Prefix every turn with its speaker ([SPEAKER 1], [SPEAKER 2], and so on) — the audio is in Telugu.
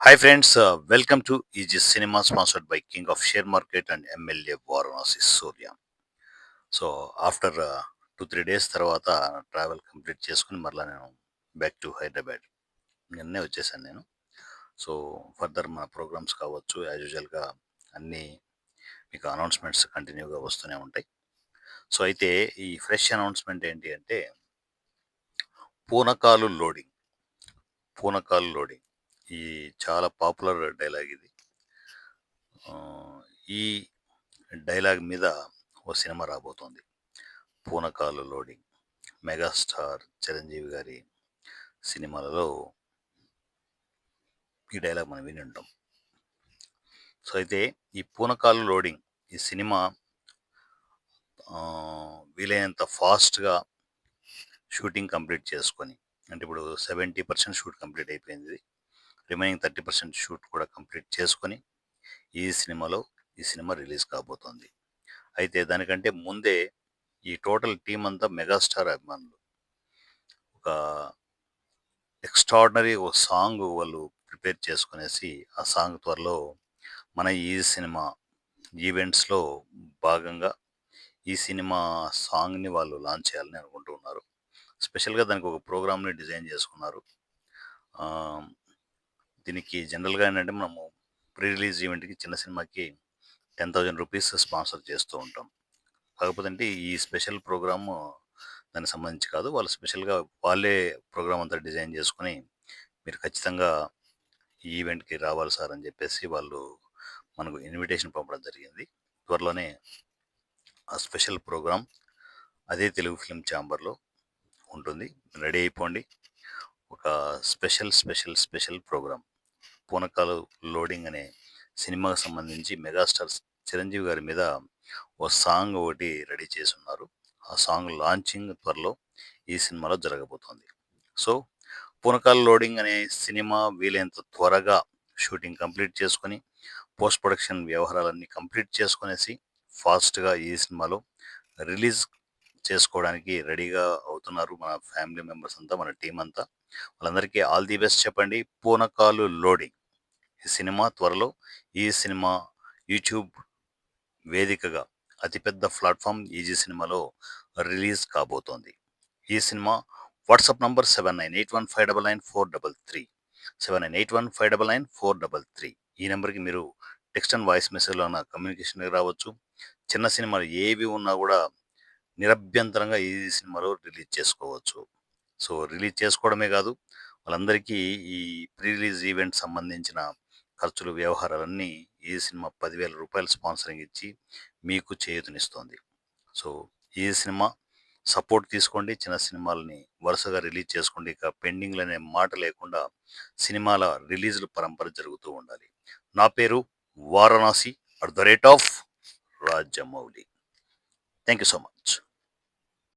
[SPEAKER 1] Hi friends, welcome to Aegis Cinema sponsored by King of Share Market and MLA Varanasi Surya. So after 2-3 days తర్వాత ట్రావెల్ కంప్లీట్ చేసుకుని మరలా నేను బ్యాక్ టు హైదరాబాద్ నిన్నే వచ్చేసాను నేను. సో ఫర్దర్ మన ప్రోగ్రామ్స్ కావచ్చు యాజ్ యూజువల్గా అన్నీ మీకు అనౌన్స్మెంట్స్ కంటిన్యూగా వస్తూనే ఉంటాయి. సో అయితే ఈ ఫ్రెష్ అనౌన్స్మెంట్ ఏంటి అంటే పూనకాలు లోడింగ్. పూనకాలు లోడింగ్ ఈ చాలా పాపులర్ డైలాగ్ ఇది. ఆ, ఈ డైలాగ్ మీద ఓ సినిమా రాబోతోంది. పూనకాలు లోడింగ్ మెగాస్టార్ చిరంజీవి గారి సినిమాలలో ఈ డైలాగ్ మనం విని ఉంటాం. సో అయితే ఈ పూనకాలు లోడింగ్ ఈ సినిమా ఆ, వీలైనంత ఫాస్ట్గా షూటింగ్ కంప్లీట్ చేసుకొని, అంటే ఇప్పుడు 70% షూట్ కంప్లీట్ అయిపోయింది. రిమైనింగ్ 30% షూట్ కూడా కంప్లీట్ చేసుకొని ఈ సినిమా రిలీజ్ కాబోతోంది. అయితే దానికంటే ముందే ఈ టోటల్ టీం అంతా మెగాస్టార్ అభిమానులు. ఒక ఎక్స్ట్రాడినరీ ఒక సాంగ్ వాళ్ళు ప్రిపేర్ చేసుకునేసి ఆ సాంగ్ త్వరలో మన ఈ సినిమా ఈవెంట్స్లో భాగంగా ఈ సినిమా సాంగ్ని వాళ్ళు లాంచ్ చేయాలని అనుకుంటూ ఉన్నారు. స్పెషల్గా దానికి ఒక ప్రోగ్రామ్ని డిజైన్ చేసుకున్నారు. ఆ, దీనికి జనరల్గా ఏంటంటే మనము ప్రీ రిలీజ్ ఈవెంట్కి చిన్న సినిమాకి 10,000 రూపీస్ స్పాన్సర్ చేస్తూ ఉంటాం. కాకపోతే అంటే ఈ స్పెషల్ ప్రోగ్రామ్ దానికి సంబంధించి కాదు. వాళ్ళు స్పెషల్గా వాళ్ళే ప్రోగ్రామ్ అంతా డిజైన్ చేసుకొని మీరు ఖచ్చితంగా ఈ ఈవెంట్‌కి రావాలి సార్ అని చెప్పేసి వాళ్ళు మనకు ఇన్విటేషన్ పంపడం జరిగింది. త్వరలోనే ఆ స్పెషల్ ప్రోగ్రామ్ అదే తెలుగు ఫిల్మ్ ఛాంబర్‌లో ఉంటుంది. రెడీ అయిపోండి. ఒక స్పెషల్ ప్రోగ్రామ్ 'పూనకాలు లోడింగ్' అనే సినిమాకు సంబంధించి మెగాస్టార్ చిరంజీవి గారి మీద ఓ సాంగ్ ఒకటి రెడీ చేసున్నారు. ఆ సాంగ్ లాంచింగ్ త్వరలో ఈ సినిమాలో జరగబోతోంది. సో 'పూనకాలు లోడింగ్' అనే సినిమా వీలైనంత త్వరగా షూటింగ్ కంప్లీట్ చేసుకొని, పోస్ట్ ప్రొడక్షన్ వ్యవహారాలన్నీ కంప్లీట్ చేసుకొనేసి, ఫాస్ట్‌గా ఈ సినిమాలో రిలీజ్ చేసుకోవడానికి రెడీగా అవుతున్నారు మన ఫ్యామిలీ మెంబర్స్ అంతా, మన టీమ్ అంతా. వాళ్ళందరికీ ఆల్ ది బెస్ట్ చెప్పండి. 'పూనకాలు లోడింగ్' ఈ సినిమా త్వరలో ఈ సినిమా యూట్యూబ్ వేదికగా అతిపెద్ద ప్లాట్ఫామ్ ఈజీ సినిమాలో రిలీజ్ కాబోతోంది. ఈ సినిమా వాట్సాప్ నంబర్ 7981599433 7981599433 ఈ నెంబర్కి మీరు టెక్స్ట్ అండ్ వాయిస్ మెసేజ్లో ఉన్న కమ్యూనికేషన్కి రావచ్చు. చిన్న సినిమాలు ఏవి ఉన్నా కూడా నిరభ్యంతరంగా ఈ సినిమాలో రిలీజ్ చేసుకోవచ్చు. సో రిలీజ్ చేసుకోవడమే కాదు, వాళ్ళందరికీ ఈ ప్రీ రిలీజ్ ఈవెంట్ సంబంధించిన ఖర్చులు వ్యవహారాలన్నీ ఈ సినిమా 10,000 రూపాయలు స్పాన్సరింగ్ ఇచ్చి మీకు చేయూతనిస్తోంది. సో ఈ సినిమా సపోర్ట్ తీసుకోండి. చిన్న సినిమాలని వరుసగా రిలీజ్ చేసుకోండి. ఇక పెండింగ్లు అనే మాట లేకుండా సినిమాల రిలీజ్‌ల పరంపర జరుగుతూ ఉండాలి. నా పేరు Varanasi @ Rajamouli. Thank you so much.